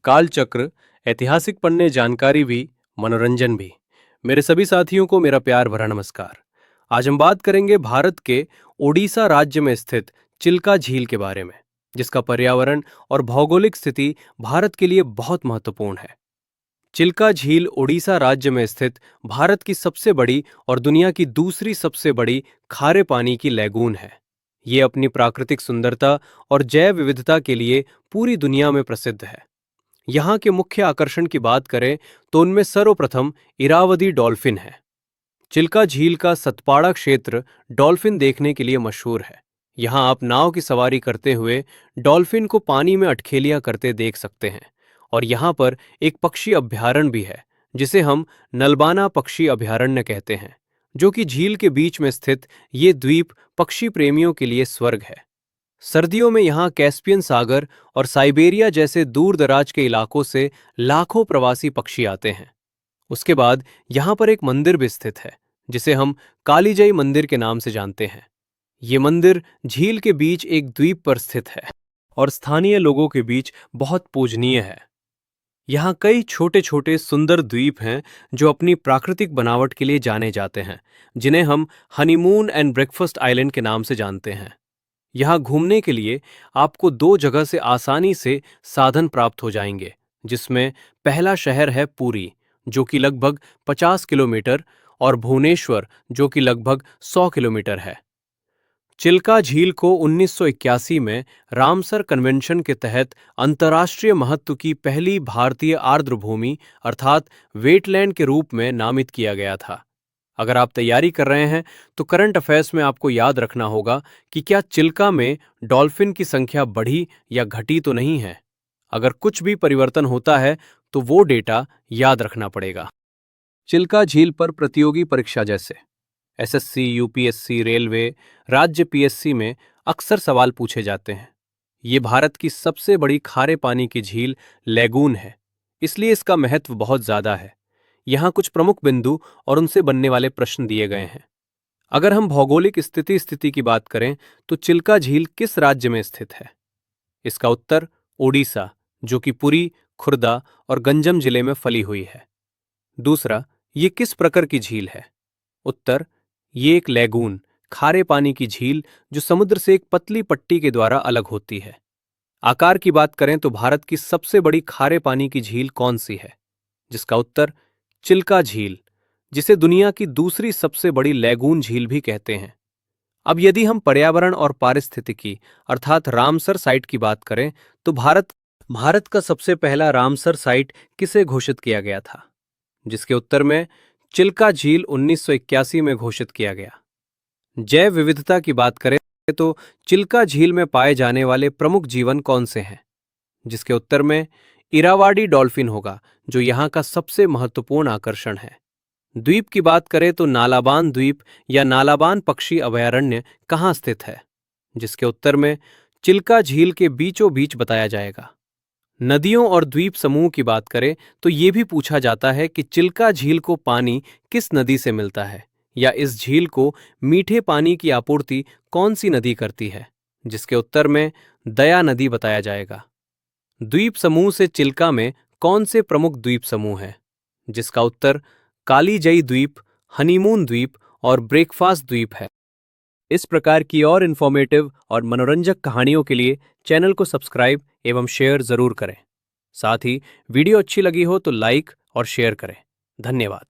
कालचक्र, ऐतिहासिक पन्ने, जानकारी भी, मनोरंजन भी। मेरे सभी साथियों को मेरा प्यार भरा नमस्कार। आज हम बात करेंगे भारत के ओडिशा राज्य में स्थित चिल्का झील के बारे में, जिसका पर्यावरण और भौगोलिक स्थिति भारत के लिए बहुत महत्वपूर्ण है। चिल्का झील ओडिशा राज्य में स्थित भारत की सबसे बड़ी और दुनिया की दूसरी सबसे बड़ी खारे पानी की लैगून है। ये अपनी प्राकृतिक सुंदरता और जैव विविधता के लिए पूरी दुनिया में प्रसिद्ध है। यहाँ के मुख्य आकर्षण की बात करें तो उनमें सर्वप्रथम इरावदी डॉल्फिन है। चिल्का झील का सतपाड़ा क्षेत्र डॉल्फिन देखने के लिए मशहूर है। यहाँ आप नाव की सवारी करते हुए डॉल्फिन को पानी में अठखेलियां करते देख सकते हैं। और यहाँ पर एक पक्षी अभयारण्य भी है, जिसे हम नलबाना पक्षी अभयारण्य कहते हैं, जो कि झील के बीच में स्थित ये द्वीप पक्षी प्रेमियों के लिए स्वर्ग है। सर्दियों में यहाँ कैस्पियन सागर और साइबेरिया जैसे दूर दराज के इलाकों से लाखों प्रवासी पक्षी आते हैं। उसके बाद यहाँ पर एक मंदिर भी स्थित है, जिसे हम कालीजई मंदिर के नाम से जानते हैं। ये मंदिर झील के बीच एक द्वीप पर स्थित है और स्थानीय लोगों के बीच बहुत पूजनीय है। यहाँ कई छोटे छोटे सुंदर द्वीप हैं जो अपनी प्राकृतिक बनावट के लिए जाने जाते हैं, जिन्हें हम हनीमून एंड ब्रेकफास्ट आइलैंड के नाम से जानते हैं। यहाँ घूमने के लिए आपको दो जगह से आसानी से साधन प्राप्त हो जाएंगे, जिसमें पहला शहर है पुरी, जो कि लगभग 50 किलोमीटर, और भुवनेश्वर, जो कि लगभग 100 किलोमीटर है। चिल्का झील को 1981 में रामसर कन्वेंशन के तहत अंतर्राष्ट्रीय महत्व की पहली भारतीय आर्द्रभूमि अर्थात वेटलैंड के रूप में नामित किया गया था। अगर आप तैयारी कर रहे हैं तो करंट अफेयर्स में आपको याद रखना होगा कि क्या चिल्का में डॉल्फिन की संख्या बढ़ी या घटी तो नहीं है। अगर कुछ भी परिवर्तन होता है तो वो डेटा याद रखना पड़ेगा। चिल्का झील पर प्रतियोगी परीक्षा जैसे एसएससी, यूपीएससी, रेलवे, राज्य पीएससी में अक्सर सवाल पूछे जाते हैं। ये भारत की सबसे बड़ी खारे पानी की झील लैगून है, इसलिए इसका महत्व बहुत ज्यादा है। यहाँ कुछ प्रमुख बिंदु और उनसे बनने वाले प्रश्न दिए गए हैं। अगर हम भौगोलिक स्थिति की बात करें तो चिल्का झील किस राज्य में स्थित है? इसका उत्तर ओडिशा, जो कि पुरी, खुर्दा और गंजम जिले में फैली हुई है। दूसरा, ये किस प्रकार की झील है? उत्तर, ये एक लैगून, खारे पानी की झील जो समुद्र से एक पतली पट्टी के द्वारा अलग होती है। आकार की बात करें तो भारत की सबसे बड़ी खारे पानी की झील कौन सी है? जिसका उत्तर चिल्का झील, जिसे दुनिया की दूसरी सबसे बड़ी लैगून झील भी कहते हैं। अब यदि हम पर्यावरण और पारिस्थितिकी अर्थात रामसर साइट की बात करें तो भारत का सबसे पहला रामसर साइट किसे घोषित किया गया था? जिसके उत्तर में चिल्का झील 1981 में घोषित किया गया। जैव विविधता की बात करें तो चिल्का झील में पाए जाने वाले प्रमुख जीवन कौन से हैं? जिसके उत्तर में इरावाडी डॉल्फिन होगा, जो यहाँ का सबसे महत्वपूर्ण आकर्षण है। द्वीप की बात करें तो नालाबान द्वीप या नालाबान पक्षी अभयारण्य कहाँ स्थित है? जिसके उत्तर में चिल्का झील के बीचों बीच बताया जाएगा। नदियों और द्वीप समूह की बात करें तो ये भी पूछा जाता है कि चिल्का झील को पानी किस नदी से मिलता है, या इस झील को मीठे पानी की आपूर्ति कौन सी नदी करती है? जिसके उत्तर में दया नदी बताया जाएगा। द्वीप समूह से चिल्का में कौन से प्रमुख द्वीप समूह हैं? जिसका उत्तर कालीजई द्वीप, हनीमून द्वीप और ब्रेकफास्ट द्वीप है। इस प्रकार की और इन्फॉर्मेटिव और मनोरंजक कहानियों के लिए चैनल को सब्सक्राइब एवं शेयर जरूर करें। साथ ही वीडियो अच्छी लगी हो तो लाइक और शेयर करें। धन्यवाद।